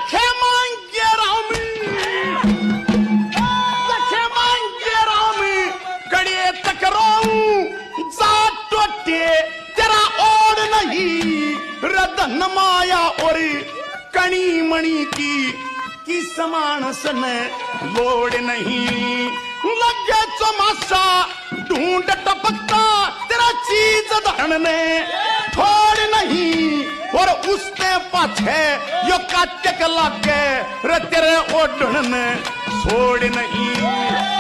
लखे मांगे रामी, लखे मांगे रामी, कड़िए टकराऊं जा टोटे तेरा ओढ़ नहीं, रदन माया और कणी मणि की समान सन लोड़ नहीं, लगे चमासा ढूंढ टपकता तेरा चीज धरने छोड़ नहीं, और उसने पाछे यो काटे के लागे रे तेरे ओढ़ने छोड़ नहीं।